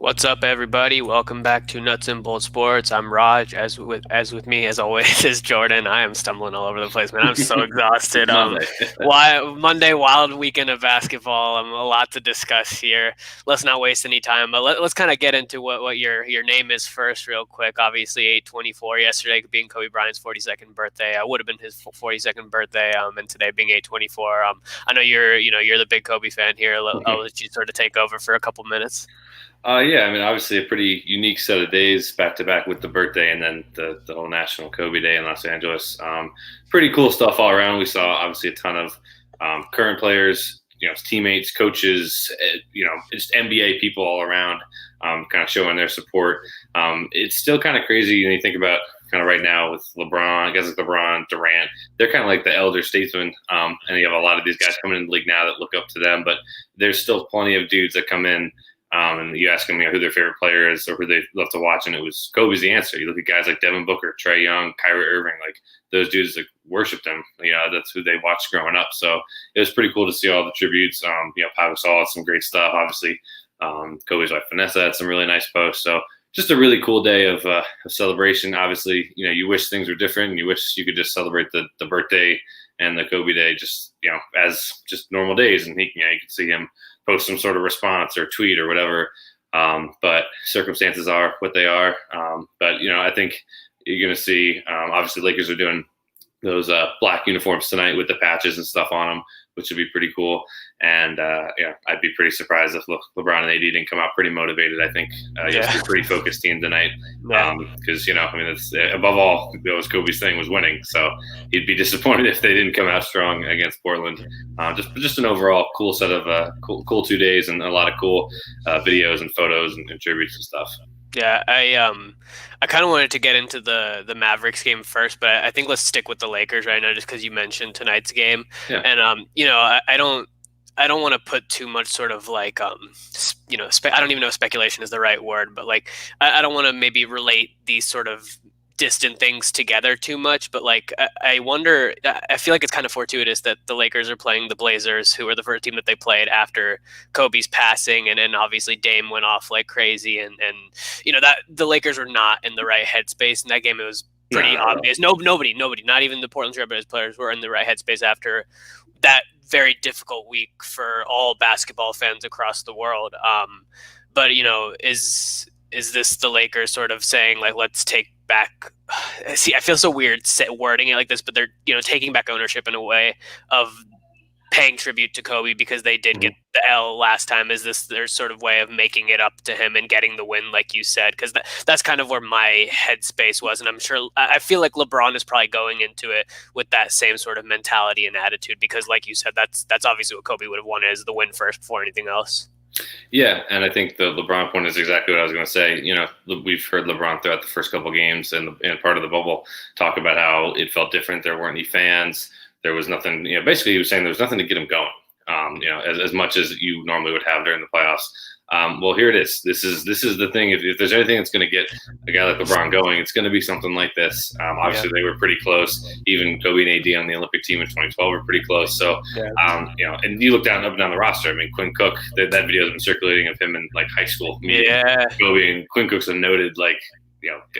What's up, everybody? Welcome back to Nuts and Bolt Sports. I'm Raj. As with me, as always, is Jordan. I am stumbling all over the place, man. I'm so exhausted. It's Monday. Why Monday, wild weekend of basketball. A lot to discuss here. Let's not waste any time. But let's kind of get into what your name is first, real quick. Obviously, 8/24 yesterday being Kobe Bryant's 42nd birthday. I would have been his 42nd birthday. And today being 8/24. I know you're the big Kobe fan here. I'll let you sort of take over for a couple minutes. Yeah, I mean, obviously a pretty unique set of days back to back with the birthday and then the whole National Kobe Day in Los Angeles. Pretty cool stuff all around. We saw obviously a ton of current players, teammates, coaches, just NBA people all around, kind of showing their support. It's still kind of crazy when you think about kind of right now with LeBron, guys like LeBron, Durant. They're kind of like the elder statesmen, and you have a lot of these guys coming in the league now that look up to them. But there's still plenty of dudes that come in. And you ask them who their favorite player is or who they love to watch, and it was Kobe's the answer. You look at guys like Devin Booker, Trae Young, Kyrie Irving, like those dudes that worship them. That's who they watched growing up. So it was pretty cool to see all the tributes. Pau Gasol had some great stuff. Obviously, Kobe's wife Vanessa had some really nice posts. So just a really cool day of celebration. Obviously, you wish things were different, and you wish you could just celebrate the birthday and the Kobe Day just as just normal days, and you could see him post some sort of response or tweet or whatever. But circumstances are what they are. But I think you're going to see, obviously Lakers are doing those black uniforms tonight with the patches and stuff on them, which would be pretty cool. And I'd be pretty surprised if LeBron and AD didn't come out pretty motivated. I think it's a pretty focused team tonight because it's above all, that was Kobe's thing, was winning. So he'd be disappointed if they didn't come out strong against Portland. Just an overall cool set of cool 2 days and a lot of cool videos and photos and tributes and stuff. Yeah, I kind of wanted to get into the Mavericks game first, but I think let's stick with the Lakers right now, just because you mentioned tonight's game. Yeah. And I don't want to put too much sort of like I don't even know if speculation is the right word, but like I don't want to maybe relate these sort of distant things together too much, but like I wonder, I feel like it's kind of fortuitous that the Lakers are playing the Blazers, who are the first team that they played after Kobe's passing, and then obviously Dame went off like crazy, and that the Lakers were not in the right headspace in that game. It was pretty obvious. Nobody, not even the Portland Trailblazers players were in the right headspace after that very difficult week for all basketball fans across the world. But is this the Lakers sort of saying like, let's take back? See, I feel so weird wording it like this, but they're taking back ownership in a way of paying tribute to Kobe because they did get the L last time. Is this their sort of way of making it up to him and getting the win, like you said? Because that's kind of where my headspace was, and I feel like LeBron is probably going into it with that same sort of mentality and attitude because, like you said, that's obviously what Kobe would have wanted, is the win first before anything else. Yeah, and I think the LeBron point is exactly what I was going to say. We've heard LeBron throughout the first couple games and part of the bubble talk about how it felt different. There weren't any fans. There was nothing. Basically, he was saying there was nothing to get him going. As much as you normally would have during the playoffs. Well, here it is. This is the thing. If there's anything that's going to get a guy like LeBron going, it's going to be something like this. Obviously, They were pretty close. Even Kobe and AD on the Olympic team in 2012 were pretty close. So, and you look up and down the roster. I mean, Quinn Cook, that video has been circulating of him in like high school. Kobe, and Quinn Cook's a noted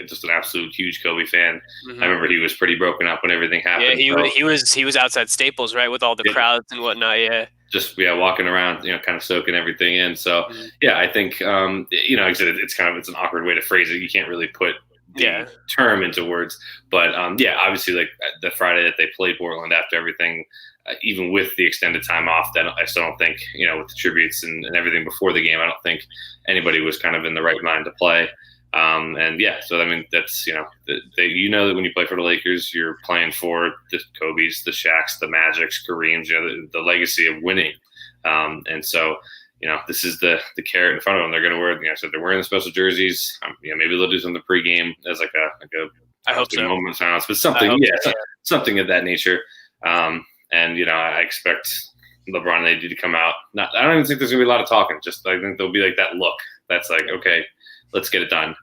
just an absolute huge Kobe fan. I remember he was pretty broken up when everything happened. Yeah, he was outside Staples, right, with all the crowds and whatnot. Yeah. Just walking around, kind of soaking everything in. So I think like I said, it's an awkward way to phrase it. You can't really put the term into words, but obviously like the Friday that they played Portland after everything, even with the extended time off, that I still don't think with the tributes and everything before the game, I don't think anybody was kind of in the right mind to play. So I mean that's that when you play for the Lakers, you're playing for the Kobe's, the Shaqs, the Magics, Kareem's, the legacy of winning. And so this is the carrot in front of them. They're going to wear. So they're wearing the special jerseys. Maybe they'll do something pregame as like a I hope so. moment of silence, but something something of that nature. I expect LeBron and AD to come out. I don't even think there's going to be a lot of talking. Just I think there'll be like that look. That's like, okay, let's get it done.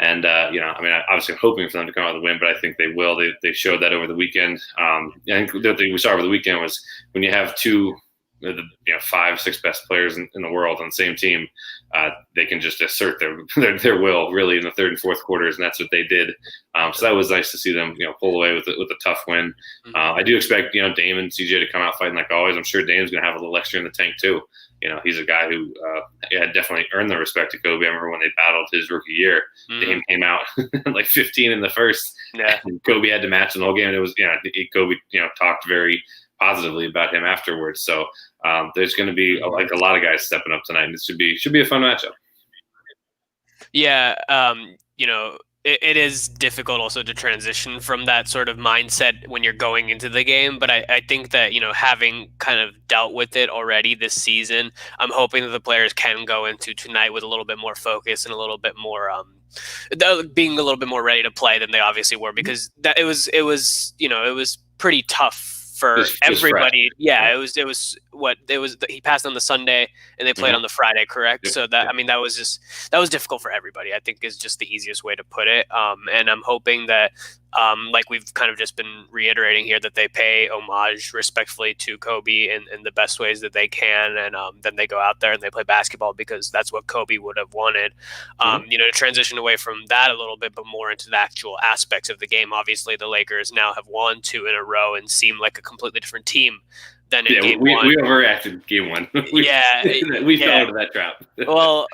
And, obviously I'm hoping for them to come out with a win, but I think they will. They showed that over the weekend. I think the thing we saw over the weekend was when you have two the 5, 6 best players in the world on the same team, they can just assert their will really in the third and fourth quarters, and that's what they did. So that was nice to see them pull away with a tough win. I do expect Dame and CJ to come out fighting like always. I'm sure Dame's going to have a little extra in the tank too. He's a guy who had definitely earned the respect of Kobe. I remember when they battled his rookie year, Dame came out like 15 in the first. Yeah. And Kobe had to match the whole game. And it was, Kobe, talked very positively about him afterwards. So there's going to be like a lot of guys stepping up tonight. This should be a fun matchup. Yeah. It is difficult also to transition from that sort of mindset when you're going into the game. But I think that, having kind of dealt with it already this season, I'm hoping that the players can go into tonight with a little bit more focus and a little bit more being a little bit more ready to play than they obviously were, because it was pretty tough for everybody. Yeah, it was he passed on the Sunday and they played on the Friday, correct? Yeah. So that was difficult for everybody, I think, is just the easiest way to put it. And I'm hoping that like we've kind of just been reiterating here, that they pay homage respectfully to Kobe in the best ways that they can, and then they go out there and they play basketball because that's what Kobe would have wanted. To transition away from that a little bit, but more into the actual aspects of the game. Obviously, the Lakers now have won 2 in a row and seem like a completely different team than in game one. We overreacted game one. we fell into that trap. Well,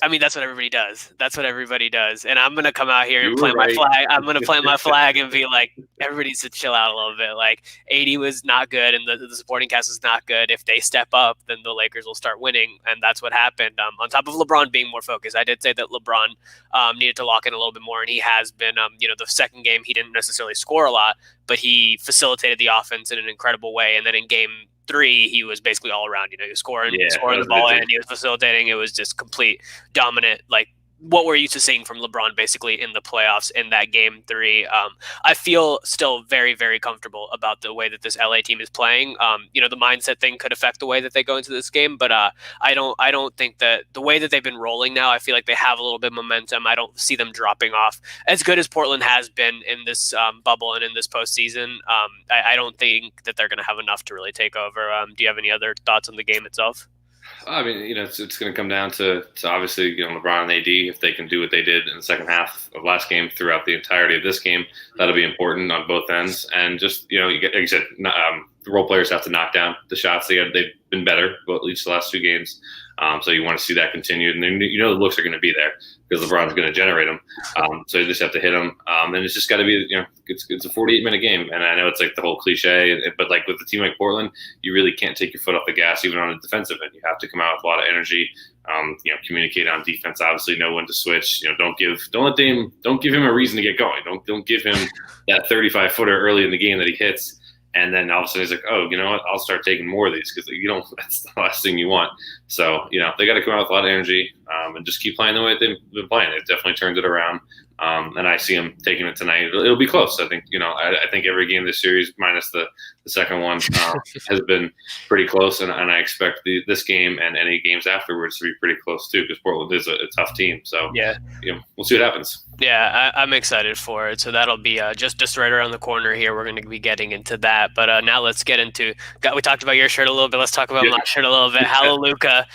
that's what everybody does. And I'm going to come out here and plant my flag. I'm going to plant my flag and be like, everybody needs to chill out a little bit. Like, 80 was not good and the supporting cast is not good. If they step up, then the Lakers will start winning. And that's what happened. On top of LeBron being more focused, I did say that LeBron needed to lock in a little bit more. And he has been, the second game, he didn't necessarily score a lot, but he facilitated the offense in an incredible way. And then in game 3, he was basically all around. He was scoring the ball and he was facilitating. It was just complete dominant, like what we're used to seeing from LeBron basically in the playoffs in that game 3. I feel still very, very comfortable about the way that this LA team is playing. The mindset thing could affect the way that they go into this game, but I don't think that the way that they've been rolling now, I feel like they have a little bit of momentum. I don't see them dropping off as good as Portland has been in this bubble and in this postseason. I don't think that they're going to have enough to really take over. Do you have any other thoughts on the game itself? I mean, it's going to come down to obviously, LeBron and AD, if they can do what they did in the second half of last game throughout the entirety of this game, that'll be important on both ends. And just, like you said, the role players have to knock down the shots. They've been better, at least the last 2 games. So you want to see that continued. And then, the looks are going to be there because LeBron's going to generate them. So you just have to hit them. And it's just got to be, it's a 48-minute game. And I know it's like the whole cliche, but like with a team like Portland, you really can't take your foot off the gas, even on the defensive end. You have to come out with a lot of energy, communicate on defense, obviously know when to switch. Don't give him a reason to get going. Don't give him that 35-footer early in the game that he hits. And then all of a sudden he's like, oh, you know what? I'll start taking more of these because that's the last thing you want. So, they got to come out with a lot of energy and just keep playing the way they've been playing. It definitely turned it around. And I see them taking it tonight. It'll be close. I think, I think every game this series, minus the second one, has been pretty close. And I expect this game and any games afterwards to be pretty close too, because Portland is a tough team. So, we'll see what happens. Yeah, I'm excited for it. So that'll be just right around the corner here. We're going to be getting into that. But now let's get into we talked about your shirt a little bit. Let's talk about my shirt a little bit. Hello, Luka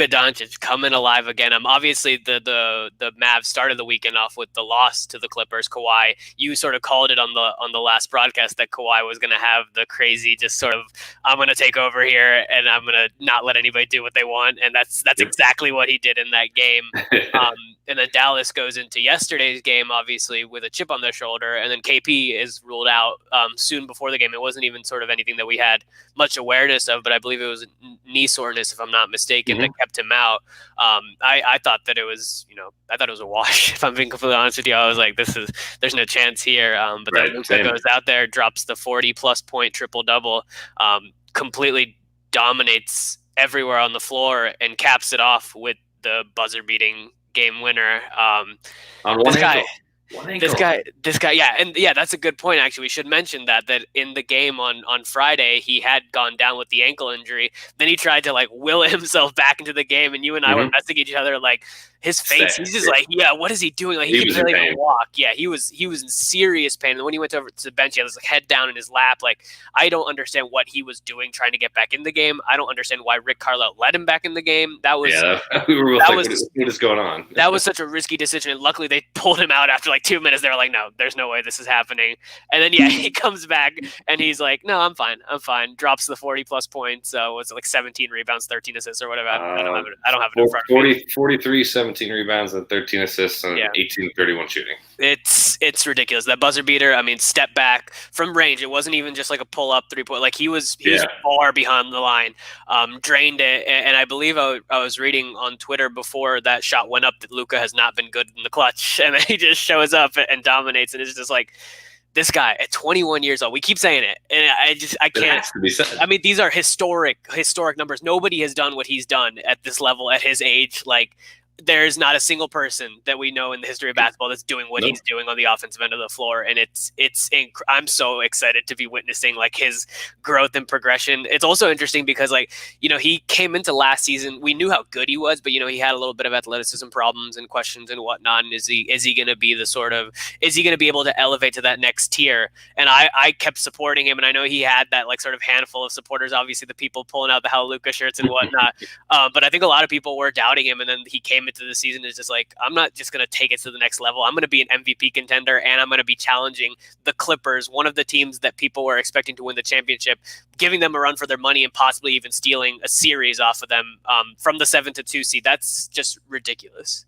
Doncic coming alive again. Obviously the Mavs started the weekend off with the loss to the Clippers. Kawhi, you sort of called it on the last broadcast that Kawhi was going to have the crazy, just sort of, I'm going to take over here and I'm going to not let anybody do what they want. And that's exactly what he did in that game. And then Dallas goes into yesterday's game, obviously, with a chip on their shoulder. And then KP is ruled out soon before the game. It wasn't even sort of anything that we had much awareness of, but I believe it was knee soreness, if I'm not mistaken, that kept him out. I thought that it was, I thought it was a wash. If I'm being completely honest with you, I was like, there's no chance here. But then Luka goes out there, drops the 40-plus point triple-double, completely dominates everywhere on the floor, and caps it off with the buzzer-beating game winner. On one ankle. This guy, yeah, and yeah, that's a good point. Actually, we should mention that in the game on Friday, he had gone down with the ankle injury. Then he tried to will himself back into the game, and you and I were messaging each other like, his face, Sad. he's just like, yeah, what is he doing? Like, he He could was in barely even pain. walk. Yeah, he was in serious pain. And when he went over to the bench, he had his like, head down in his lap. Like, I don't understand what he was doing trying to get back in the game. I don't understand why Rick Carlisle let him back in the game. Yeah, we were both That like, was what is going on? that was such a risky decision. And luckily, they pulled him out after like 2 minutes. They were like, no, there's no way this is happening. And then, yeah, he comes back and he's like, no, I'm fine. I'm fine. Drops the 40-plus points. Was it like 17 rebounds, 13 assists or whatever? I don't have it in front of me. 43, 17 rebounds and 13 assists and Yeah. 18-31 shooting. It's ridiculous. That buzzer beater, I mean, step back from range. It wasn't even just like a pull up 3-point. Like he was far behind the line, drained it. And I believe I was reading on Twitter before that shot went up that Luka has not been good in the clutch. And then he just shows up and dominates. And it's just like, this guy at 21 years old, we keep saying it. And I can't. It has to be said. I mean, these are historic numbers. Nobody has done what he's done at this level at his age. Like, there's not a single person that we know in the history of basketball that's doing what he's doing on the offensive end of the floor. And I'm so excited to be witnessing like his growth and progression. It's also interesting because like, he came into last season, we knew how good he was, but he had a little bit of athleticism problems and questions and whatnot. And is he going to be is he going to be able to elevate to that next tier? And I kept supporting him. And I know he had that like sort of handful of supporters, obviously the people pulling out the How Luka shirts and whatnot. But I think a lot of people were doubting him. And then he came into the season is just like, I'm not just going to take it to the next level. I'm going to be an MVP contender and I'm going to be challenging the Clippers, one of the teams that people were expecting to win the championship, giving them a run for their money and possibly even stealing a series off of them from the 7-2 seed. That's just ridiculous.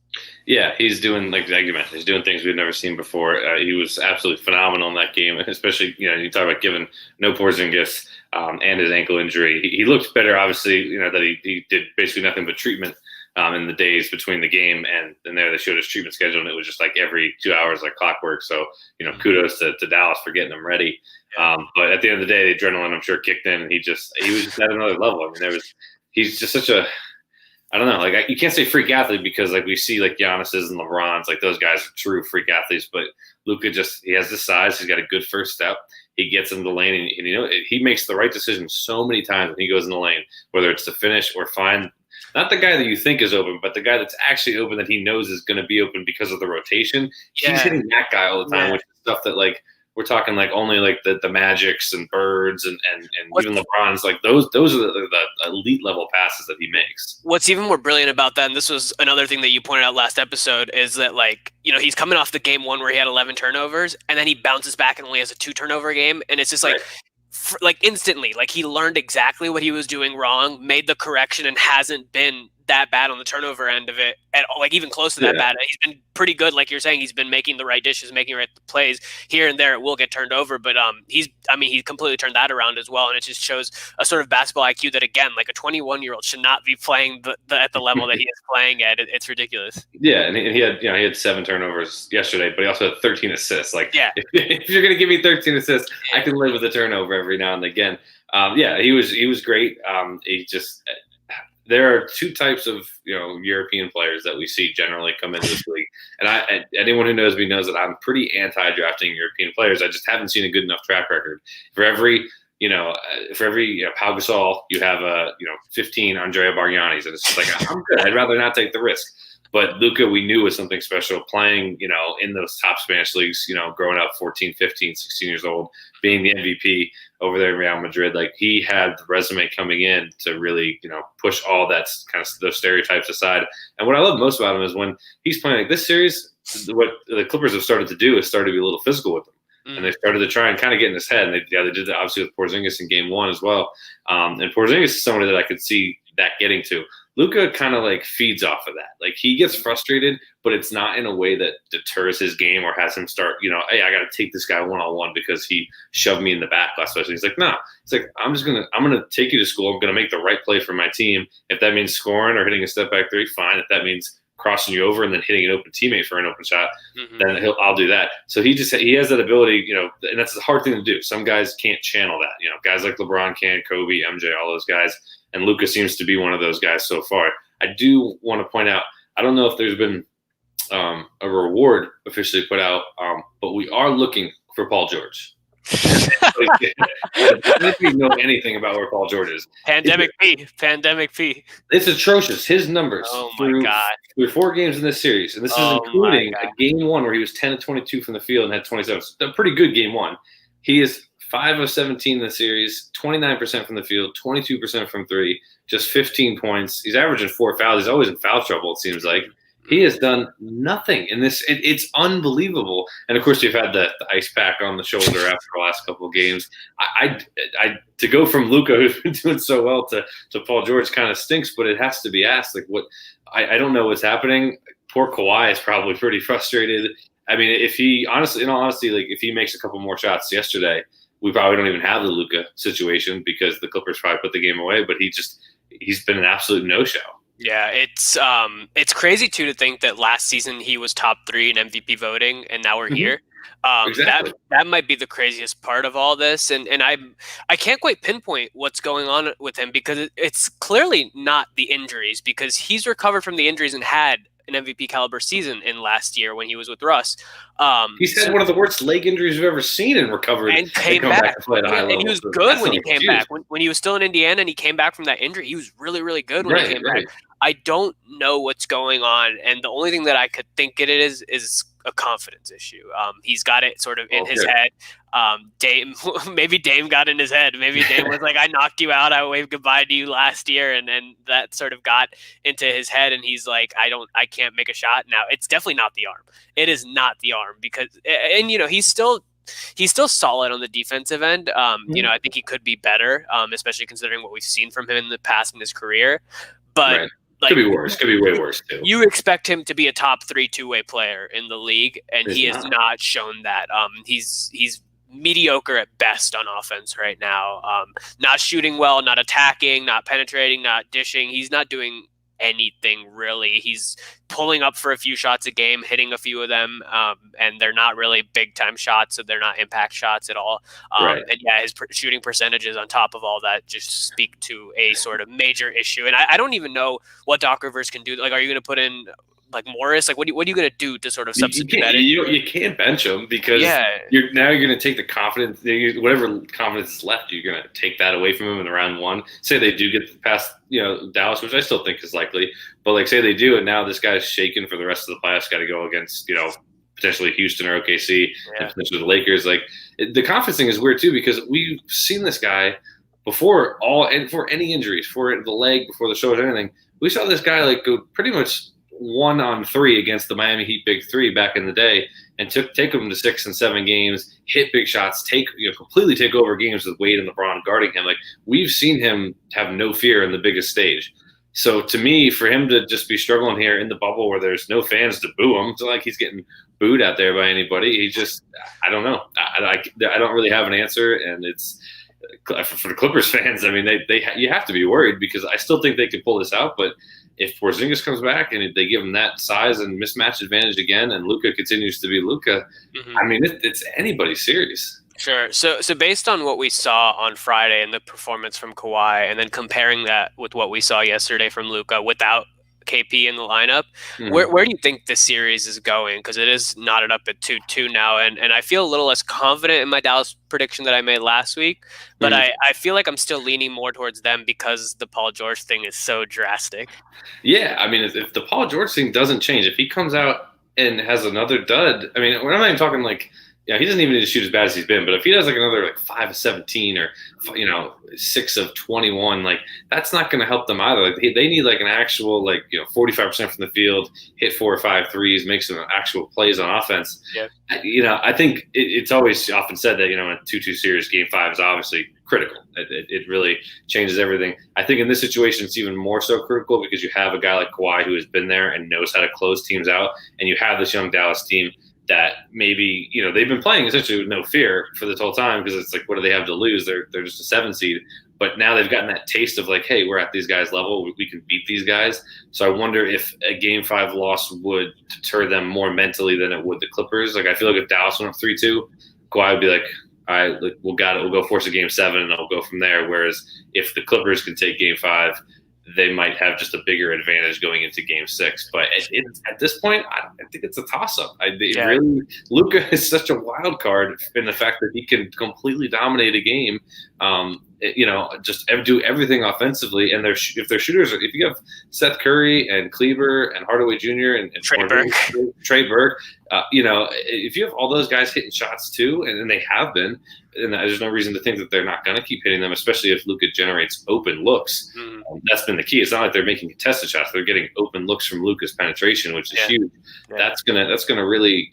Yeah, he's doing, like you mentioned, he's doing things we've never seen before. He was absolutely phenomenal in that game, especially, you talk about giving no Porzingis and his ankle injury. He looked better, obviously, that he did basically nothing but treatment in the days between the game and there they showed his treatment schedule, and it was just like every 2 hours like clockwork. So, kudos to Dallas for getting him ready. But at the end of the day, the adrenaline, I'm sure, kicked in, and he was just at another level. I mean, he's just such a, I don't know, like you can't say freak athlete because like we see like Giannis's and LeBron's, like those guys are true freak athletes, but Luka he has the size, he's got a good first step. He gets in the lane and he makes the right decision so many times when he goes in the lane, whether it's to finish or find not the guy that you think is open, but the guy that's actually open that he knows is going to be open because of the rotation. He's hitting that guy all the time, which is stuff that like we're talking like only like the Magics and Birds and even LeBron's, like those are the elite level passes that he makes. What's even more brilliant about that, and this was another thing that you pointed out last episode, is that like, he's coming off the game one where he had 11 turnovers and then he bounces back and only has a 2 turnover game. And it's just like, like instantly, like he learned exactly what he was doing wrong, made the correction, and hasn't been that bad on the turnover end of it at all, like even close to that bad. He's been pretty good, like you're saying. He's been making the right dishes, making the right plays here and there. It will get turned over, but he's completely turned that around as well, and it just shows a sort of basketball IQ that, again, like a 21-year-old should not be playing at the level that he is playing at. It's ridiculous. Yeah, and he had 7 turnovers yesterday, but he also had 13 assists. Like, if you're gonna give me 13 assists, I can live with a turnover every now and again. He was great. There are 2 types of European players that we see generally come into this league, and anyone who knows me knows that I'm pretty anti-drafting European players. I just haven't seen a good enough track record. For every Pau Gasol, you have 15 Andrea Bargnanis, and it's just like I'm good. I'd rather not take the risk. But Luka, we knew was something special playing, in those top Spanish leagues, growing up 14, 15, 16 years old, being the MVP over there in Real Madrid. Like he had the resume coming in to really, push all that kind of those stereotypes aside. And what I love most about him is when he's playing like this series, what the Clippers have started to do is started to be a little physical with him. And they started to try and kind of get in his head. And they did that obviously with Porzingis in game 1 as well. And Porzingis is somebody that I could see that getting to. Luka kind of like feeds off of that. Like he gets frustrated, but it's not in a way that deters his game or has him start, hey, I got to take this guy one-on-one because he shoved me in the back last session. He's like, nah. It's like, I'm going to take you to school. I'm going to make the right play for my team. If that means scoring or hitting a step back 3, fine. If that means crossing you over and then hitting an open teammate for an open shot, then I'll do that. So he has that ability, and that's a hard thing to do. Some guys can't channel that, guys like LeBron can, Kobe, MJ, all those guys. And Luka seems to be one of those guys so far. I do want to point out, I don't know if there's been a reward officially put out, but we are looking for Paul George. If you know anything about where Paul George is, Pandemic P. Pandemic P. it's atrocious. His numbers Oh my God. through 4 games in this series, and this is Oh my including a God. game one where he was 10 of 22 from the field and had 27. A pretty good game one. He is 5 of 17 in the series, 29% from the field, 22% from three, just 15 points. He's averaging 4 fouls. He's always in foul trouble, it seems like. He has done nothing in this. It's unbelievable. And of course, you've had the ice pack on the shoulder after the last couple of games. I to go from Luka, who's been doing so well, to Paul George kind of stinks. But it has to be asked, like, what? I don't know what's happening. Poor Kawhi is probably pretty frustrated. I mean, if he honestly, in all honesty, like if he makes a couple more shots yesterday, we probably don't even have the Luka situation because the Clippers probably put the game away. But he's been an absolute no-show. Yeah, it's crazy too to think that last season he was top 3 in MVP voting, and now we're here. Exactly. That might be the craziest part of all this, and I can't quite pinpoint what's going on with him because it's clearly not the injuries, because he's recovered from the injuries and had an MVP caliber season in last year when he was with Russ. He's had one of the worst leg injuries we've ever seen and recovered and came back. to play at a high level. And he was good when he came back. When he was still in Indiana and he came back from that injury, he was really, really good when he came back. I don't know what's going on, and the only thing that I could think it is a confidence issue. He's got it sort of in his head. Maybe Dame got in his head. Maybe Dame was like, I knocked you out. I waved goodbye to you last year. And that sort of got into his head. And he's like, I can't make a shot now. It's definitely not the arm. It is not the arm because, and you know, he's still solid on the defensive end. You know, I think he could be better, especially considering what we've seen from him in the past in his career. But like, could be worse. Could be way worse too. You expect him to be a top 3 two-way player in the league, and he has not shown that. He's mediocre at best on offense right now. Not shooting well, not attacking, not penetrating, not dishing. He's not doing anything really. He's pulling up for a few shots a game, hitting a few of them, and they're not really big time shots, so they're not impact shots at all. And yeah, his shooting percentages on top of all that just speak to a sort of major issue. And I don't even know what Doc Rivers can do. Like, are you going to put in like Morris? Like, what are you going to do to sort of substitute that? You can't bench him because you're going to take the confidence, whatever confidence is left, you're going to take that away from him in round one. Say they do get past, Dallas, which I still think is likely, but like say they do, and now this guy's shaken for the rest of the playoffs, got to go against, potentially Houston or OKC, and potentially the Lakers. Like the confidence thing is weird too because we've seen this guy before and for any injuries, for the leg, before the shoulder, anything. We saw this guy like go pretty much 1-on-3 against the Miami Heat Big Three back in the day, and take them to 6 and 7 games, hit big shots, completely take over games with Wade and LeBron guarding him. Like we've seen him have no fear in the biggest stage. So to me, for him to just be struggling here in the bubble where there's no fans to boo him, it's not like he's getting booed out there by anybody. I don't know. I don't really have an answer, and it's for the Clippers fans. I mean, you have to be worried because I still think they can pull this out, but if Porzingis comes back and if they give him that size and mismatch advantage again, and Luka continues to be Luka, I mean, it's anybody's series. Sure. So based on what we saw on Friday and the performance from Kawhi, and then comparing that with what we saw yesterday from Luka without KP in the lineup, where do you think this series is going? Because it is knotted up at 2-2 now, and I feel a little less confident in my Dallas prediction that I made last week, but I feel like I'm still leaning more towards them because the Paul George thing is so drastic. Yeah, I mean, if the Paul George thing doesn't change, if he comes out and has another dud, I mean, we're not even talking like, he doesn't even need to shoot as bad as he's been, but if he does like another like 5 of 17 or 6 of 21, like that's not going to help them either. Like they need like an actual 45% from the field, hit 4 or 5 threes, make some actual plays on offense. Yeah. I think it's always often said that in a 2-2 series, Game 5 is obviously critical. It really changes everything. I think in this situation it's even more so critical because you have a guy like Kawhi who has been there and knows how to close teams out, and you have this young Dallas team that maybe, they've been playing essentially with no fear for this whole time because it's like, what do they have to lose? They're just a 7 seed. But now they've gotten that taste of like, hey, we're at these guys' level. We can beat these guys. So I wonder if a Game 5 loss would deter them more mentally than it would the Clippers. Like I feel like if Dallas went up 3-2, Kawhi would be like, all right, we'll go force a Game 7 and I'll go from there. Whereas if the Clippers can take Game 5, they might have just a bigger advantage going into Game 6. But at this point, I think it's a toss-up. Really, Luka is such a wild card in the fact that he can completely dominate a game. Just do everything offensively. And if they're shooters, if you have Seth Curry and Kleber and Hardaway Jr. and Trey Burke, if you have all those guys hitting shots too, and they have been, and there's no reason to think that they're not going to keep hitting them, especially if Luka generates open looks. That's been the key. It's not like they're making contested shots; they're getting open looks from Luka's penetration, which is huge. Yeah. That's gonna really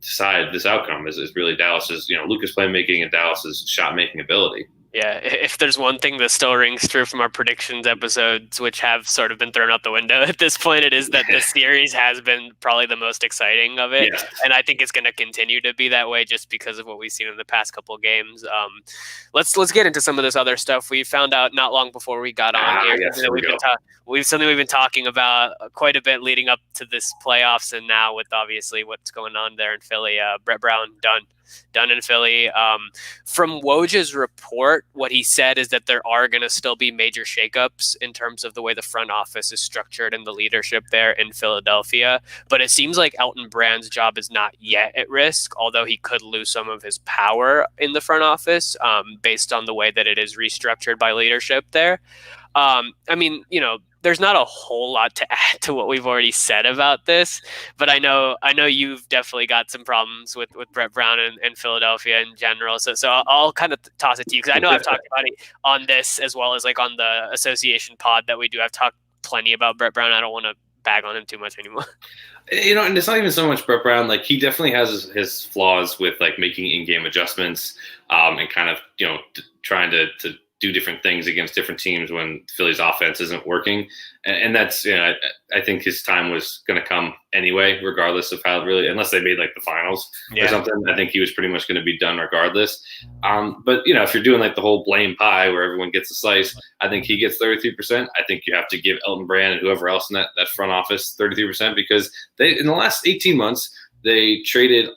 decide this outcome. Is really Dallas's Luka's playmaking and Dallas's shot making ability. Yeah, if there's one thing that still rings true from our predictions episodes, which have sort of been thrown out the window at this point, it is that the series has been probably the most exciting of it. Yeah. And I think it's going to continue to be that way just because of what we've seen in the past couple of games. Let's get into some of this other stuff. We found out not long before we got on here. We've been talking about quite a bit leading up to this playoffs, and now with obviously what's going on there in Philly. Brett Brown done in Philly. From Woj's report, what he said is that there are going to still be major shakeups in terms of the way the front office is structured and the leadership there in Philadelphia. But it seems like Elton Brand's job is not yet at risk, although he could lose some of his power in the front office based on the way that it is restructured by leadership there. There's not a whole lot to add to what we've already said about this, but I know you've definitely got some problems with Brett Brown and Philadelphia in general. So I'll kind of toss it to you because I know I've talked about it on this as well as like on the association pod that we do. I've talked plenty about Brett Brown. I don't want to bag on him too much anymore. And it's not even so much Brett Brown. Like he definitely has his flaws with like making in-game adjustments and kind of trying to do different things against different teams when Philly's offense isn't working. And that's, I think his time was going to come anyway, regardless of how unless they made like the finals or something, I think he was pretty much going to be done regardless. But if you're doing like the whole blame pie where everyone gets a slice, I think he gets 33%. I think you have to give Elton Brand and whoever else in that front office 33% because in the last 18 months, they traded,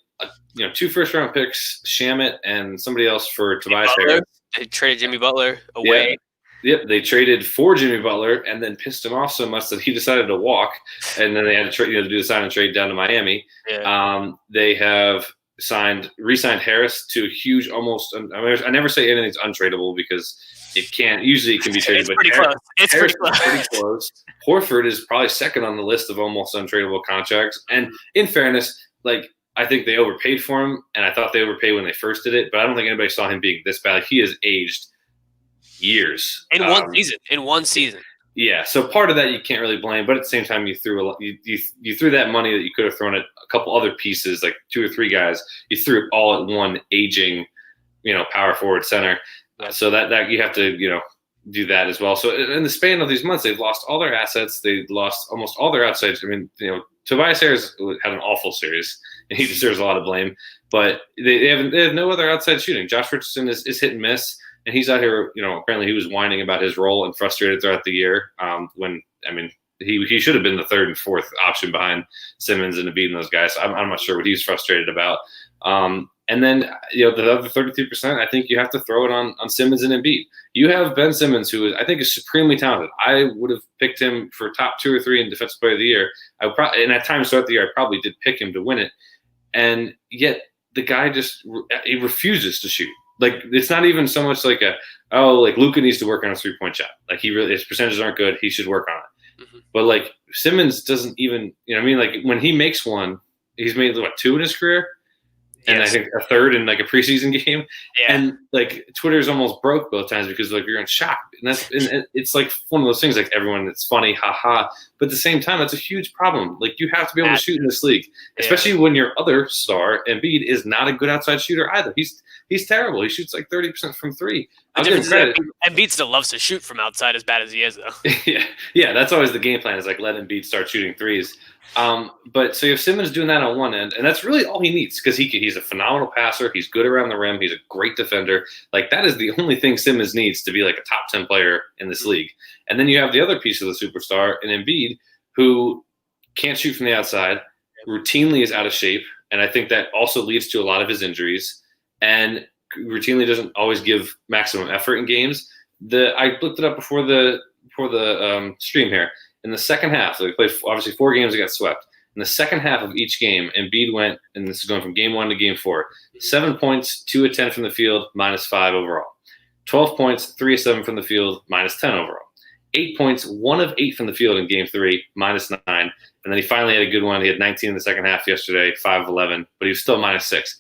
2 first-round picks, Shamet and somebody else for Tobias Harris. They traded Jimmy Butler away. Yep, they traded for Jimmy Butler and then pissed him off so much that he decided to walk, and then they had to do the sign and trade down to Miami. Yeah. They have re-signed Harris to a huge I never say anything's untradeable because it can't. Usually it can be traded, but It's Harris pretty close. Horford is probably second on the list of almost untradeable contracts. And in fairness, I think they overpaid for him, and I thought they overpaid when they first did it, but I don't think anybody saw him being this bad. He has aged years. In one season. Yeah, so part of that you can't really blame, but at the same time you threw you threw that money that you could have thrown at a couple other pieces, like 2 or 3 guys. You threw it all at one aging, power forward center. So that you have to, do that as well. So in the span of these months, they've lost all their assets. They lost almost all their outside. Tobias Harris had an awful series, and he deserves a lot of blame. But they have no other outside shooting. Josh Richardson is hit and miss, and he's out here. Apparently he was whining about his role and frustrated throughout the year. He should have been the 3rd and 4th option behind Simmons and Embiid and those guys. So I'm not sure what he's frustrated about. And then the other 33%, I think you have to throw it on Simmons and Embiid. You have Ben Simmons, who I think is supremely talented. I would have picked him for top 2 or 3 in Defensive Player of the Year. And at times throughout the year, I probably did pick him to win it. And yet the guy he refuses to shoot. Like it's not even so much like Luka needs to work on a 3-point shot. Like his percentages aren't good. He should work on it. Mm-hmm. But Simmons doesn't even, when he makes one, he's made 2 in his career. And yes. I think a 3rd in a preseason game. Yeah. And Twitter's almost broke both times because you're in shock. And it's one of those things everyone, it's funny, haha. But at the same time, that's a huge problem. You have to be able to shoot in this league, especially when your other star, Embiid, is not a good outside shooter either. He's terrible. He shoots 30% from 3. Embiid still loves to shoot from outside as bad as he is, though. yeah. That's always the game plan is let Embiid start shooting threes. But so you have Simmons doing that on one end, and that's really all he needs because he's a phenomenal passer. He's good around the rim. He's a great defender. That is the only thing Simmons needs to be a top 10 player in this league. And then you have the other piece of the superstar, an Embiid, who can't shoot from the outside, routinely is out of shape, and I think that also leads to a lot of his injuries, and routinely doesn't always give maximum effort in games. I looked it up before before the stream here. In the second half, so they played obviously 4 games that got swept. In the second half of each game, Embiid went, and this is going from game 1 to game 4, 7 points, 2 of 10 from the field, -5 overall. 12 points, 3 of 7 from the field, -10 overall. 8 points, 1 of 8 from the field in game 3, -9. And then he finally had a good one. He had 19 in the second half yesterday, 5 of 11, but he was still -6.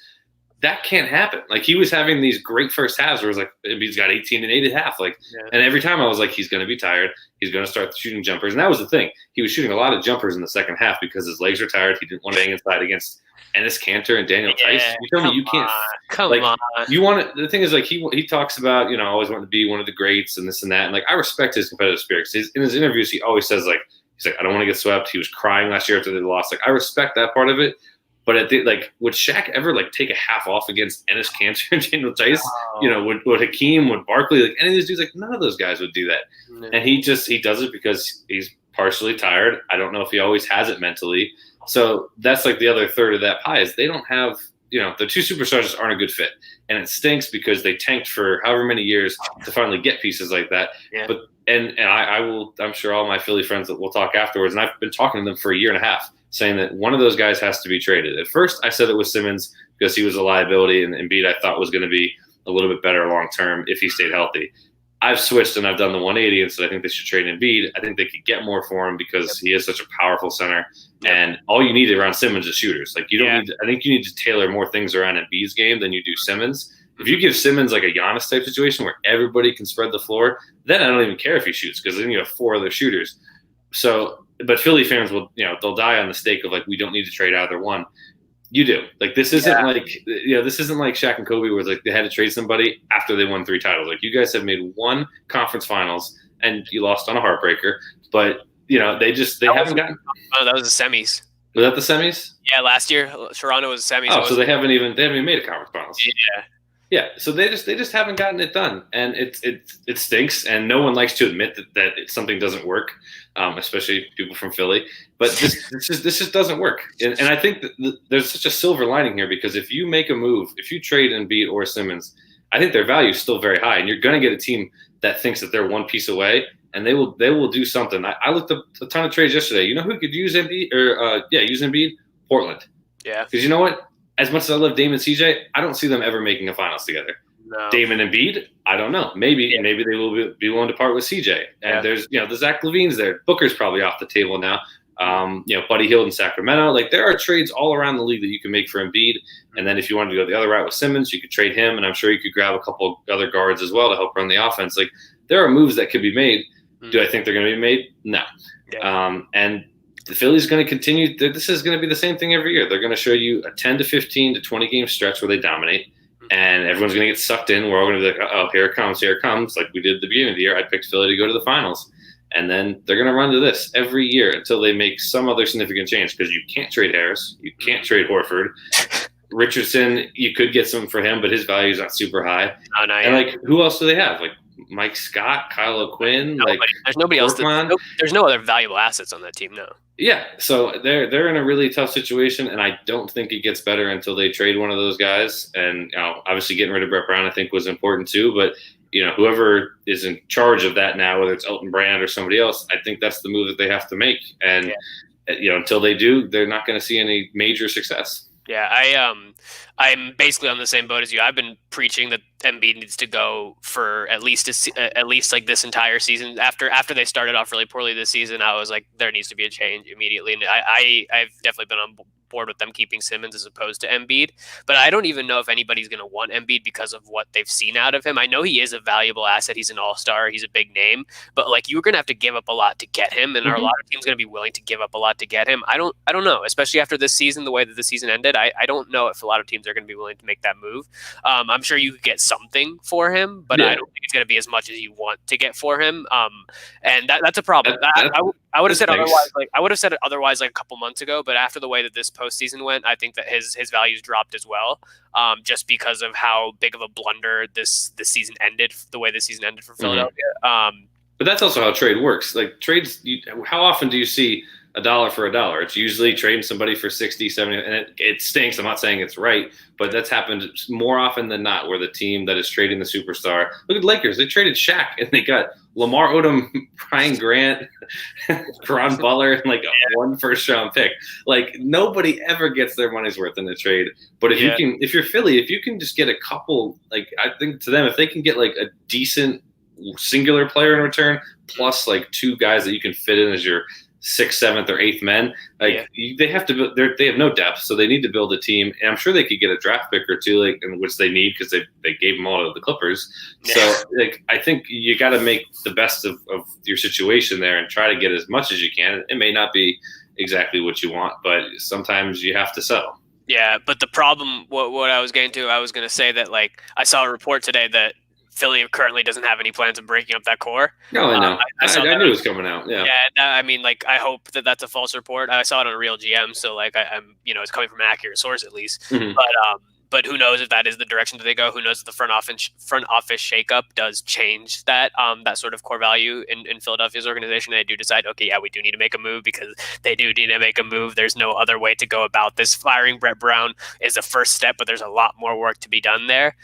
That can't happen. Like, he was having these great first halves where it was like, Embiid's got 18 and 8 at half. Like, and every time I was like, he's going to be tired. He's going to start shooting jumpers. And that was the thing. He was shooting a lot of jumpers in the second half because his legs were tired. He didn't want to hang inside against Enes Kanter and Daniel Tice. You tell me you can't. Come on. You want to, the thing is, like, he talks about, always wanting to be one of the greats and this and that. And like, I respect his competitive spirit. In his interviews, he always says, like, he's like, I don't want to get swept. He was crying last year after they lost. Like, I respect that part of it. But would Shaq ever take a half off against Enes Kanter and Daniel Tice? Would Hakeem, would Barkley, any of these dudes? None of those guys would do that. No. And he does it because he's partially tired. I don't know if he always has it mentally. So that's the other third of that pie is they don't have, the 2 superstars just aren't a good fit. And it stinks because they tanked for however many years to finally get pieces like that. Yeah. But I'm sure all my Philly friends that we'll talk afterwards, and I've been talking to them for a year and a half, saying that one of those guys has to be traded. At first, I said it was Simmons because he was a liability, and Embiid I thought was going to be a little bit better long term if he stayed healthy. I've switched and I've done the 180 and said I think they should trade Embiid. I think they could get more for him because he is such a powerful center, and all you need around Simmons is shooters. You don't need. I think you need to tailor more things around Embiid's game than you do Simmons. If you give Simmons a Giannis type situation where everybody can spread the floor, then I don't even care if he shoots because then you have 4 other shooters. So. But Philly fans will, they'll die on the stake of we don't need to trade either one. You do. This isn't this isn't like Shaq and Kobe where they had to trade somebody after they won 3 titles. You guys have made 1 conference finals and you lost on a heartbreaker, but they haven't gotten. Oh, that was the semis. Was that the semis? Yeah, last year Toronto was semis. Oh, so they haven't even made a conference finals. Yeah. Yeah, so they just haven't gotten it done, and it stinks, and no one likes to admit that something doesn't work, especially people from Philly. But this just doesn't work, and I think that there's such a silver lining here because if you make a move, if you trade Embiid or Simmons, I think their value is still very high, and you're going to get a team that thinks that they're one piece away, and they will do something. I looked up a ton of trades yesterday. You know who could use Embiid use Embiid? Portland. Yeah, because you know what. As much as I love Dame and CJ, I don't see them ever making a finals together. No. Dame and Embiid, I don't know. Maybe they will be willing to part with CJ. And there's the Zach LaVine's there. Booker's probably off the table now. Buddy Hield in Sacramento. There are trades all around the league that you can make for Embiid. And then if you wanted to go the other route with Simmons, you could trade him. And I'm sure you could grab a couple other guards as well to help run the offense. There are moves that could be made. Do I think they're going to be made? No. Yeah. And the Phillies going to continue. This is going to be the same thing every year. They're going to show you a 10 to 15 to 20 game stretch where they dominate, and everyone's going to get sucked in. We're all going to be like, oh, here it comes, like we did at the beginning of the year. I picked Philly to go to the finals, and then they're going to run to this every year until they make some other significant change because you can't trade Harris, you can't trade Horford. Richardson, you could get some for him, but his value is not super high. Oh, no, and who else do they have? Mike Scott, Kyle O'Quinn. There's nobody else. There's no other valuable assets on that team. No. Yeah, so they're in a really tough situation, and I don't think it gets better until they trade one of those guys. And obviously, getting rid of Brett Brown, I think, was important too. But whoever is in charge of that now, whether it's Elton Brand or somebody else, I think that's the move that they have to make. And until they do, they're not going to see any major success. Yeah, I'm basically on the same boat as you. I've been preaching that Embiid needs to go for at least this entire season. After they started off really poorly this season, I was like, there needs to be a change immediately. And I've definitely been on board with them keeping Simmons as opposed to Embiid. But I don't even know if anybody's going to want Embiid because of what they've seen out of him. I know he is a valuable asset. He's an all-star. He's a big name. But you're going to have to give up a lot to get him. And are a lot of teams going to be willing to give up a lot to get him? I don't know. Especially after this season, the way that the season ended, I don't know if a lot of teams are going to be willing to make that move. I'm sure you could get something for him, but I don't think it's going to be as much as you want to get for him. And that's a problem. I would have said otherwise. I would have said it otherwise a couple months ago. But after the way that this postseason went, I think that his values dropped as well, just because of how big of a blunder this season ended. The way the season ended for Philadelphia. But that's also how trade works. Trades. How often do you see a dollar for a dollar. It's usually trading somebody for 60, 70, and it stinks. I'm not saying it's right, but that's happened more often than not where the team that is trading the superstar. Look at the Lakers. They traded Shaq, and they got Lamar Odom, Brian Grant, Caron Butler, and like one first-round pick. Like, nobody ever gets their money's worth in a trade. But if you're Philly, if you can just get a couple, like, I think to them, if they can get like a decent singular player in return, plus like two guys that you can fit in as your sixth, seventh, or eighth men, like they have to. They have no depth, so they need to build a team. And I'm sure they could get a draft pick or two, like which they need because they gave them all to the Clippers. So like I think you got to make the best of your situation there and try to get as much as you can. It may not be exactly what you want, but sometimes you have to settle. Yeah, but the problem, what I was getting to, I was going to say that like I saw a report today that Philly currently doesn't have any plans of breaking up that core. No, I know. I knew it was coming out. Yeah. Yeah. I mean, like, I hope that that's a false report. I saw it on a real GM, so like, I'm, it's coming from an accurate source at least. Mm-hmm. But who knows if that is the direction that they go? Who knows if the front office shakeup does change that sort of core value in Philadelphia's organization? And they do decide, okay, yeah, we do need to make a move because they do need to make a move. There's no other way to go about this. Firing Brett Brown is a first step, but there's a lot more work to be done there.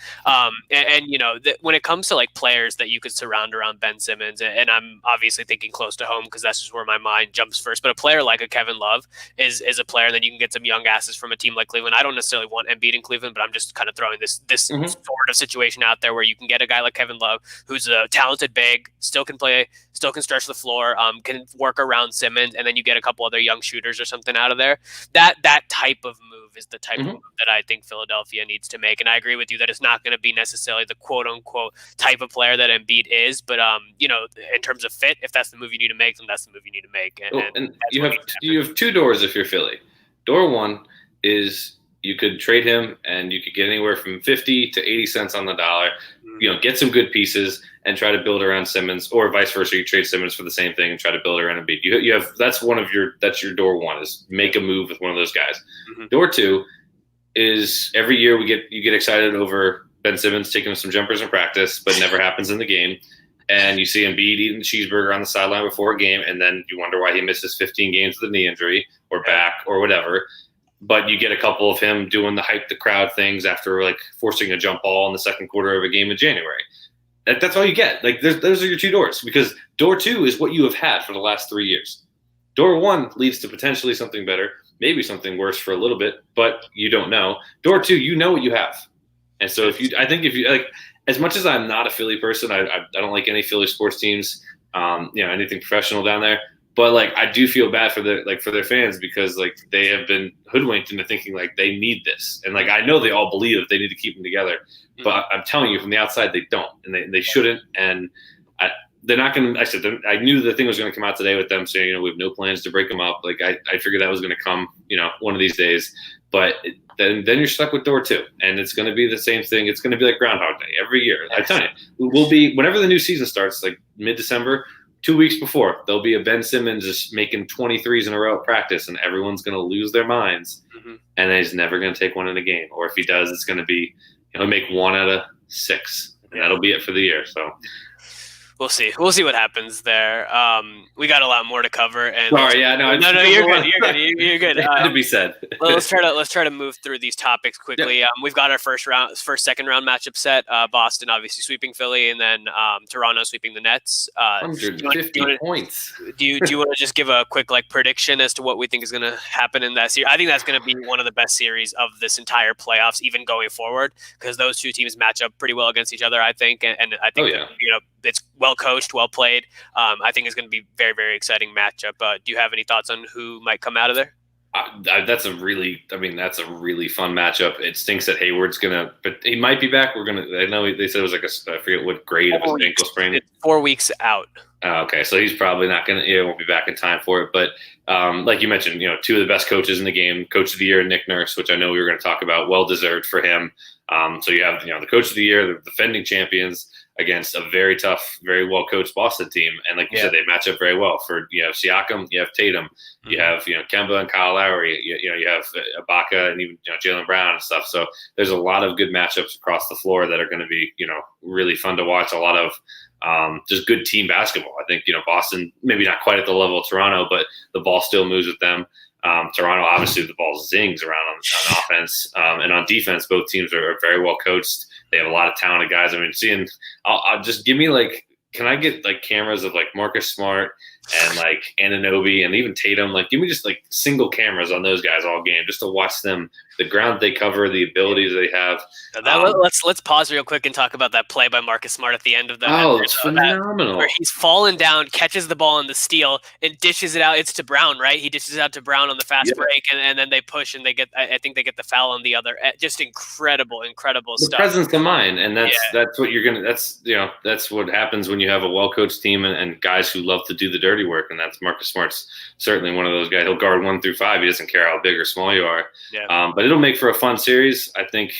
When it comes to like players that you could surround around Ben Simmons, and I'm obviously thinking close to home because that's just where my mind jumps first. But a player like a Kevin Love is a player that you can get some young asses from a team like Cleveland. I don't necessarily want Embiid in Cleveland, but I'm just kind of throwing this sort of situation out there where you can get a guy like Kevin Love, who's a talented big, still can play, still can stretch the floor, can work around Simmons, and then you get a couple other young shooters or something out of there. That type of move is the type of move that I think Philadelphia needs to make. And I agree with you that it's not going to be necessarily the quote unquote type of player that Embiid is, but in terms of fit, if that's the move you need to make, then that's the move you need to make. And you have two doors if you're Philly. Door one is you could trade him and you could get anywhere from 50 to 80 cents on the dollar, get some good pieces and try to build around Simmons, or vice versa. You trade Simmons for the same thing and try to build around Embiid. You have, that's your door one is make a move with one of those guys. Mm-hmm. Door two is every year you get excited over Ben Simmons taking some jumpers in practice, but never happens in the game. And you see Embiid eating the cheeseburger on the sideline before a game. And then you wonder why he misses 15 games with a knee injury or back or whatever. But you get a couple of him doing the hype the crowd things after like forcing a jump ball in the second quarter of a game in January. That's all you get. Like those are your two doors, because door two is what you have had for the last 3 years. Door one leads to potentially something better, maybe something worse for a little bit, but you don't know. Door two, you know what you have. And so if you like, as much as I'm not a Philly person, I don't like any Philly sports teams, anything professional down there. But like I do feel bad for their fans, because like they have been hoodwinked into thinking like they need this, and like I know they all believe that they need to keep them together, but I'm telling you from the outside they don't, and they shouldn't, and they're not going to. I said I knew the thing was going to come out today with them saying we have no plans to break them up. Like I figured that was going to come one of these days, but then you're stuck with door two, and it's going to be the same thing. It's going to be like Groundhog Day every year. I tell you, we'll be whenever the new season starts, like mid-December. 2 weeks before, there'll be a Ben Simmons just making 23s in a row at practice, and everyone's going to lose their minds, and he's never going to take one in a game. Or if he does, it's going to be he'll make 1 out of 6, and that'll be it for the year. So we'll see. We'll see what happens there. We got a lot more to cover. And sorry, yeah, no, you're good. You're good. To be said. let's try to move through these topics quickly. Yeah. We've got our second round matchup set. Boston obviously sweeping Philly, and then Toronto sweeping the Nets. 150 points. Do you want to just give a quick prediction as to what we think is going to happen in that series? I think that's going to be one of the best series of this entire playoffs, even going forward, because those two teams match up pretty well against each other. I think, and I think it's well coached, well played. I think it's going to be very, very exciting matchup. Do you have any thoughts on who might come out of there? That's a really fun matchup. It stinks that Hayward's but he might be back. I know they said it was I forget what grade of his ankle sprain. It's 4 weeks out. Okay, so he's probably not won't be back in time for it. But like you mentioned, two of the best coaches in the game, Coach of the Year, Nick Nurse, which I know we were going to talk about, well deserved for him. So you have the Coach of the Year, the defending champions, against a very tough, very well coached Boston team, and like you said, they match up very well. For Siakam, you have Tatum, you have Kemba and Kyle Lowry, you have Ibaka and even Jaylen Brown and stuff. So there's a lot of good matchups across the floor that are going to be really fun to watch. A lot of Just good team basketball. I think, Boston, maybe not quite at the level of Toronto, but the ball still moves with them. Toronto, obviously, the ball zings around on offense. And on defense, both teams are very well coached. They have a lot of talented guys. I mean, I'll just give me can I get cameras of Marcus Smart and Anunoby and even Tatum? Give me just single cameras on those guys all game just to watch them, the ground they cover, the abilities they have. Let's pause real quick and talk about that play by Marcus Smart at the end of the. Oh, it's phenomenal! Where he's fallen down, catches the ball in the steal, and dishes it out. It's to Brown, right? He dishes it out to Brown on the fast break, and then they push and they get. I think they get the foul on the other. Just incredible stuff. The presence of mind, and that's what you're gonna. That's what happens when you have a well-coached team and guys who love to do the dirty work, and that's Marcus Smart's certainly one of those guys. He'll guard 1 through 5. He doesn't care how big or small you are. Yeah. But it'll make for a fun series. I think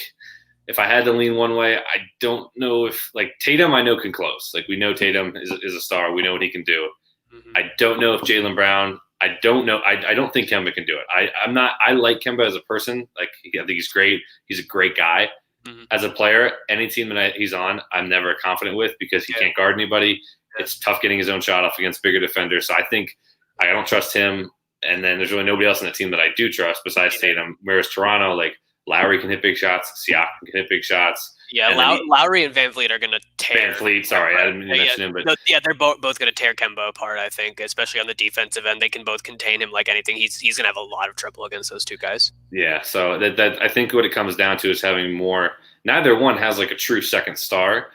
if I had to lean one way, I don't know if Tatum, I know can close. We know Tatum is a star. We know what he can do. Mm-hmm. I don't know if Jaylen Brown. I don't know. I don't think Kemba can do it. I'm not. I like Kemba as a person. I think he's great. He's a great guy. Mm-hmm. As a player, any team that he's on, I'm never confident with because he can't guard anybody. Yeah. It's tough getting his own shot off against bigger defenders. So I think I don't trust him. And then there's really nobody else in the team that I do trust besides Tatum. Whereas Toronto, Lowry can hit big shots, Siakam can hit big shots. Yeah, Lowry and VanVleet are going to tear. VanVleet, sorry, I didn't mention him, but they're both going to tear Kemba apart. I think, especially on the defensive end, they can both contain him like anything. He's going to have a lot of trouble against those two guys. Yeah, so that I think what it comes down to is having more. Neither one has a true second star,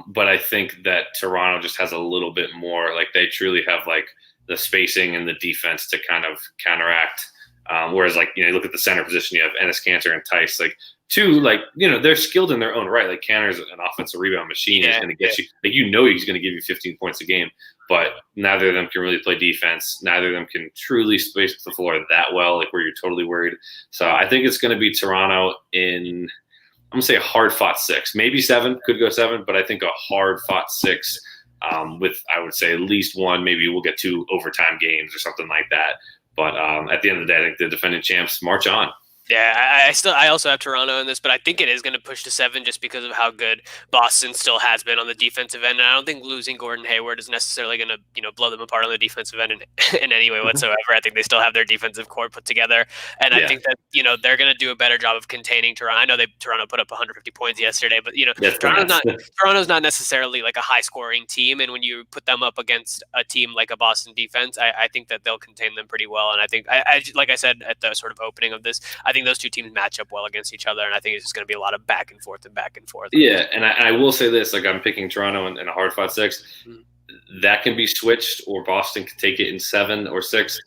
but I think that Toronto just has a little bit more. They truly have the spacing and the defense to kind of counteract. Whereas you look at the center position, you have Enes Kanter and Tice, two, they're skilled in their own right. Kanter's an offensive rebound machine. He's going to get you, he's going to give you 15 points a game, but neither of them can really play defense. Neither of them can truly space the floor that well, where you're totally worried. So I think it's going to be Toronto in, I'm going to say a hard fought 6, maybe 7, could go 7, but I think a hard fought 6, with, I would say, at least one, maybe we'll get 2 overtime games or something like that. But at the end of the day, I think the defending champs march on. Yeah, I also have Toronto in this, but I think it is going to push to 7 just because of how good Boston still has been on the defensive end. And I don't think losing Gordon Hayward is necessarily going to blow them apart on the defensive end in any way whatsoever. I think they still have their defensive core put together, and I think that they're going to do a better job of containing Toronto. I know Toronto put up 150 points yesterday, but Toronto's not necessarily a high scoring team, and when you put them up against a team like a Boston defense, I think that they'll contain them pretty well. And I think I like I said at the sort of opening of this, I think those two teams match up well against each other, and I think it's just going to be a lot of back and forth. Yeah, and I will say this: I'm picking Toronto in a hard fought 6. Mm-hmm. That can be switched, or Boston can take it in 7 or 6.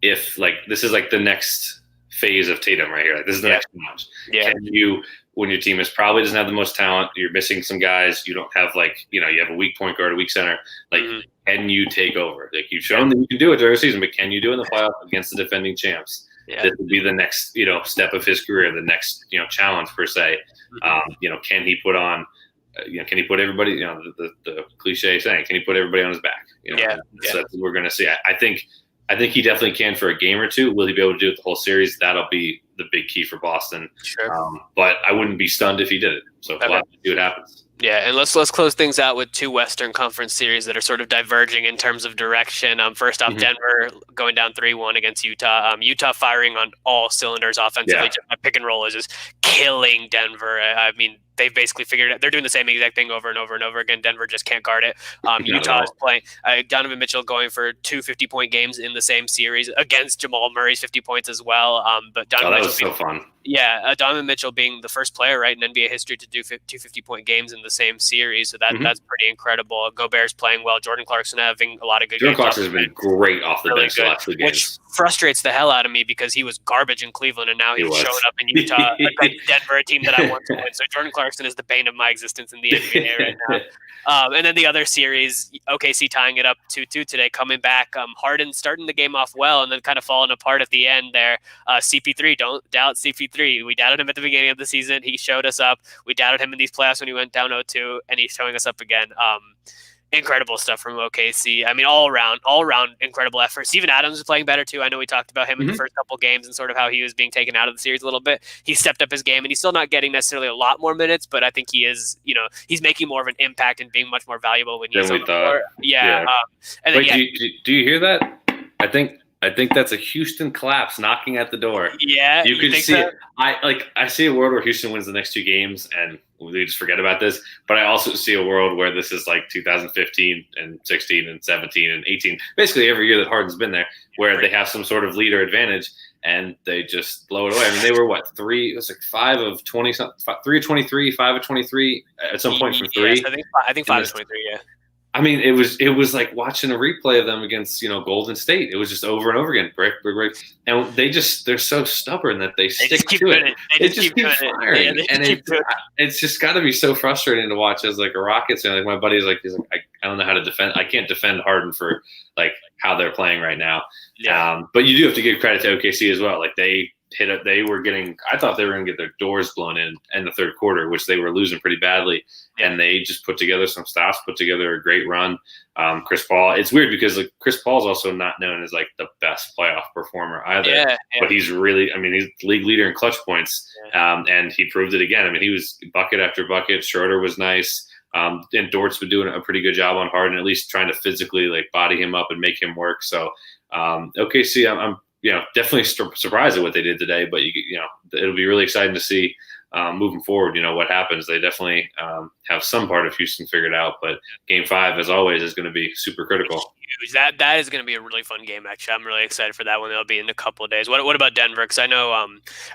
If this is the next phase of Tatum right here, this is the next challenge. Yeah. Can you, when your team probably doesn't have the most talent, you're missing some guys, you don't have you have a weak point guard, a weak center, can you take over? You've shown that you can do it during the season, but can you do it in the playoffs against the defending champs? Yeah. This would be the next, step of his career, the next, challenge per se. Can he put on, can he put everybody, the cliche saying, can he put everybody on his back? So that's what we're going to see. I think he definitely can for a game or two. Will he be able to do it the whole series? That'll be the big key for Boston. Sure. But I wouldn't be stunned if he did it. So we'll have to see what happens. Yeah, and let's close things out with 2 Western Conference series that are sort of diverging in terms of direction. First off, Denver going down 3-1 against Utah. Utah firing on all cylinders offensively. Yeah. Pick and roll is just killing Denver. I mean, they've basically figured it. They're doing the same exact thing over and over and over again. Denver just can't guard it. Utah is playing. Donovan Mitchell going for 2 50-point games in the same series against Jamal Murray's 50 points as well. But Donovan that was so fun. Yeah, Donovan Mitchell being the first player, right, in NBA history to do 2 50-point games in the same series. So that's pretty incredible. Gobert's playing well. Jordan Clarkson having a lot of good games. Jordan Clarkson has been great off the bench the last 2 games. Which frustrates the hell out of me because he was garbage in Cleveland, and now he's showing up in Utah against Denver, a team that I want to win. So Jordan Clarkson is the bane of my existence in the NBA right now. And then the other series, OKC tying it up 2-2 today, coming back. Harden starting the game off well and then kind of falling apart at the end there. CP3, don't doubt CP3. We doubted him at the beginning of the season. He showed us up. We doubted him in these playoffs when he went down 0-2, and he's showing us up again. incredible stuff from OKC. I mean, all around incredible effort. Steven Adams is playing better too. I know we talked about him in the first couple games and sort of how he was being taken out of the series a little bit. He stepped up his game, and he's still not getting necessarily a lot more minutes, but I think he is, he's making more of an impact and being much more valuable when he's on the floor. Yeah. And then, do you hear that? I think that's a Houston collapse knocking at the door. Yeah, you can see it. I see a world where Houston wins the next 2 games and we just forget about this. But I also see a world where this is like 2015 and 16 and 17 and 18, basically every year that Harden's been there, where they have some sort of leader advantage and they just blow it away. I mean, they were what, 5 of 20, 3 of 23, 5 of 23 at some point from 3. Yes, I think 5 of 23. Yeah. I mean, it was like watching a replay of them against, Golden State. It was just over and over again, brick. And they're so stubborn that they stick to it. They just keep firing. It's just got to be so frustrating to watch as like a Rockets fan. Like my buddy's like, I don't know how to defend. I can't defend Harden for like how they're playing right now. Yeah. But you do have to give credit to OKC as well. Like they were getting, I thought they were going to get their doors blown in the third quarter, which they were losing pretty badly. Yeah. And they just put together some stops, put together a great run. Chris Paul, it's weird because like Chris Paul's also not known as like the best playoff performer either. Yeah. But he's really, I mean, he's league leader in clutch points. Yeah. And he proved it again. I mean, he was bucket after bucket. Schroeder was nice. And Dort's been doing a pretty good job on Harden, at least trying to physically like body him up and make him work. So OKC, I'm definitely surprised at what they did today, but it'll be really exciting to see moving forward, what happens. They definitely have some part of Houston figured out, but Game 5, as always, is going to be super critical. Huge. That is going to be a really fun game. Actually, I'm really excited for that one. It'll be in a couple of days. What about Denver? Because I know,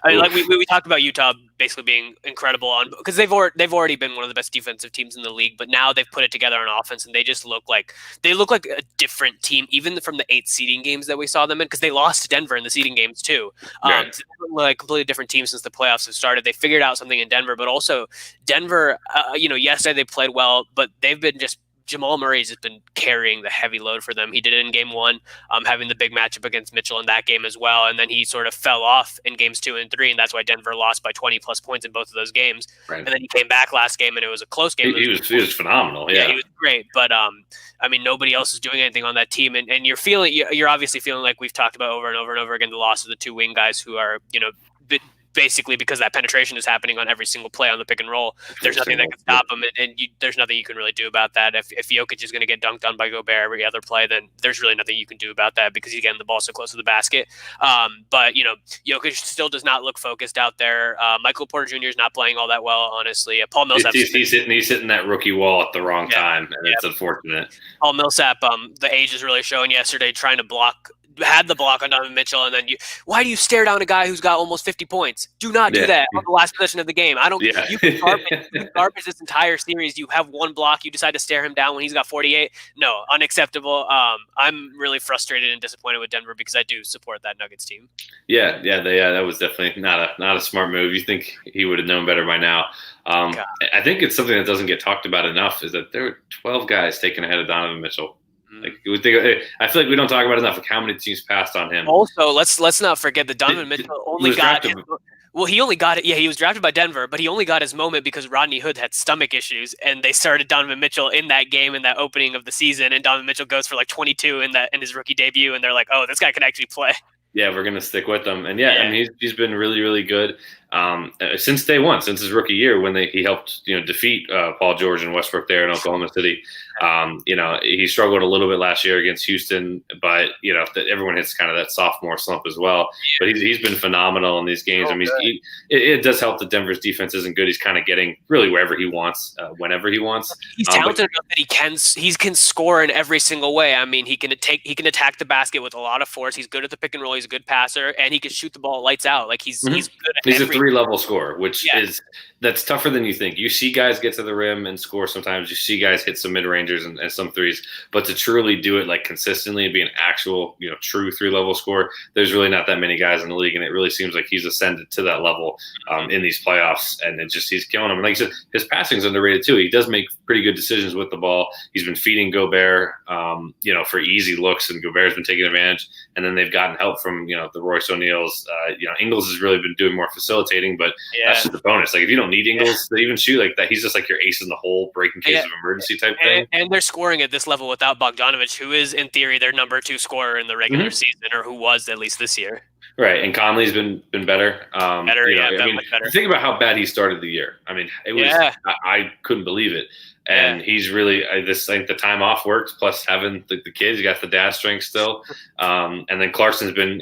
like we talked about Utah basically being incredible on because they've already been one of the best defensive teams in the league, but now they've put it together on offense and they just look like a different team, even from the 8 seeding games that we saw them in, because they lost to Denver in the seeding games too. Right. So they look like a completely different team since the playoffs have started. They figured out something in Denver, but also Denver, yesterday they played well, but they've been just Jamal Murray's just been carrying the heavy load for them. He did it in game 1, having the big matchup against Mitchell in that game as well. And then he sort of fell off in games 2 and 3. And that's why Denver lost by 20 plus points in both of those games. Right. And then he came back last game and it was a close game. He was phenomenal. Yeah, he was great. But, I mean, nobody else is doing anything on that team. And you're obviously feeling like we've talked about over and over and over again, the loss of the 2 wing guys who are, basically because that penetration is happening on every single play on the pick and roll. There's nothing that can stop them, and there's nothing you can really do about that. If Jokic is going to get dunked on by Gobert every other play, then there's really nothing you can do about that because he's getting the ball so close to the basket. But Jokic still does not look focused out there. Michael Porter Jr. is not playing all that well, honestly. Paul Millsap, he's hitting that rookie wall at the wrong time, and it's unfortunate. Paul Millsap, the age is really showing yesterday, trying to had the block on Donovan Mitchell, and then why do you stare down a guy who's got almost 50 points? Do not do that on the last possession of the game. You can garbage this entire series. You have one block, you decide to stare him down when he's got 48. No, unacceptable. I'm really frustrated and disappointed with Denver because I do support that Nuggets team. Yeah, that was definitely not a smart move. You think he would have known better by now. I think it's something that doesn't get talked about enough is that there were 12 guys taken ahead of Donovan Mitchell. I feel like we don't talk about enough how many teams passed on him. Also, let's not forget that Donovan Mitchell only got his, he only got it. Yeah, he was drafted by Denver, but he only got his moment because Rodney Hood had stomach issues, and they started Donovan Mitchell in that game in that opening of the season, and Donovan Mitchell goes for like 22 in his rookie debut, and they're like, oh, this guy can actually play. Yeah, we're gonna stick with him, and I mean he's been really, really good since day one, since his rookie year when he helped defeat Paul George and Westbrook there in Oklahoma City. He struggled a little bit last year against Houston, but everyone hits kind of that sophomore slump as well. But he's been phenomenal in these games. I mean, it does help that Denver's defense isn't good. He's kind of getting really wherever he wants, whenever he wants. He's talented enough that he can score in every single way. I mean, he can attack the basket with a lot of force. He's good at the pick and roll. He's a good passer, and he can shoot the ball lights out. Like he's good at he's a 3-level scorer, which that's tougher than you think. You see guys get to the rim and score sometimes. You see guys hit some mid-rangers and some threes, but to truly do it like consistently and be an actual, true 3-level scorer, there's really not that many guys in the league, and it really seems like he's ascended to that level in these playoffs, and he's killing them. And like you said, his passing's underrated too. He does make pretty good decisions with the ball. He's been feeding Gobert, for easy looks, and Gobert's been taking advantage. And then they've gotten help from, the Royce O'Neals. Ingles has really been doing more facilitating, but that's just a bonus. Like, if you don't need Ingles to even shoot like that, he's just like your ace in the hole, break in case of emergency type thing. And they're scoring at this level without Bogdanovic, who is in theory their number 2 scorer in the regular season, or who was at least this year. Right, and Conley's been better. Better. Think about how bad he started the year. I mean, it was I couldn't believe it. And he's really I think the time off worked, plus having the kids. You got the dad strength still, and then Clarkson's been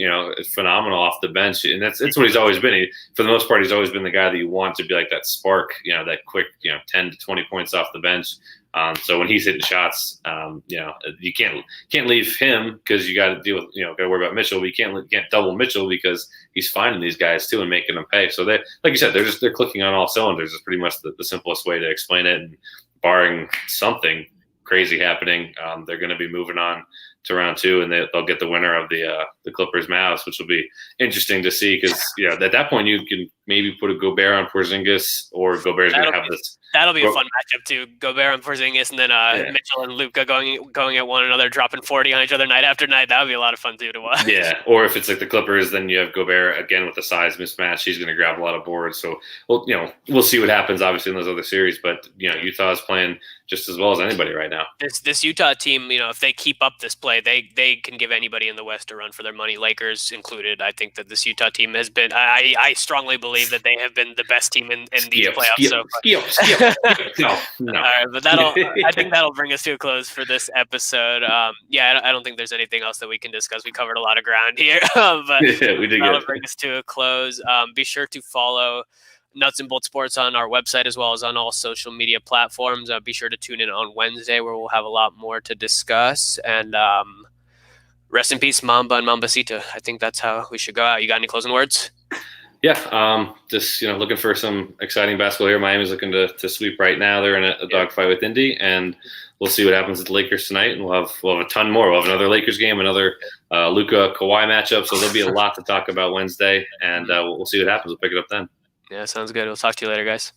phenomenal off the bench, and that's what he's always been. For the most part, he's always been the guy that you want to be like that spark, that quick 10 to 20 points off the bench. So when he's hitting shots, you can't leave him because you got to deal with got to worry about Mitchell. But you can't double Mitchell because he's finding these guys too and making them pay. So they, like you said, they're clicking on all cylinders. Is pretty much the simplest way to explain it. And barring something crazy happening, they're going to be moving on to round 2, and they'll get the winner of the Clippers Mavs, which will be interesting to see because at that point you can maybe put a Gobert on Porzingis, or Gobert's going to have this. That'll be a fun matchup too. Gobert on Porzingis, and then Mitchell and Luka going at one another, dropping 40 on each other night after night. That would be a lot of fun too to watch. Yeah, or if it's like the Clippers, then you have Gobert again with the size mismatch. He's going to grab a lot of boards. So we'll see what happens obviously in those other series. But Utah is playing just as well as anybody right now. This Utah team, if they keep up this play, they can give anybody in the West a run for their money, Lakers included. I think that this Utah team has been. I strongly believe that they have been the best team in these playoffs so far. No. All right, but I think that'll bring us to a close for this episode. I don't think there's anything else that we can discuss. We covered a lot of ground here, but we did that'll bring us to a close. Be sure to follow Nuts and Bolts Sports on our website as well as on all social media platforms. Be sure to tune in on Wednesday where we'll have a lot more to discuss. And rest in peace, Mamba and Mambacita. I think that's how we should go out. You got any closing words? Yeah, just looking for some exciting basketball here. Miami's looking to sweep right now. They're in a dogfight with Indy, and we'll see what happens with the Lakers tonight. And we'll have a ton more. We'll have another Lakers game, another Luka Kawhi matchup. So there'll be a lot to talk about Wednesday, and we'll see what happens. We'll pick it up then. Yeah, sounds good. We'll talk to you later, guys.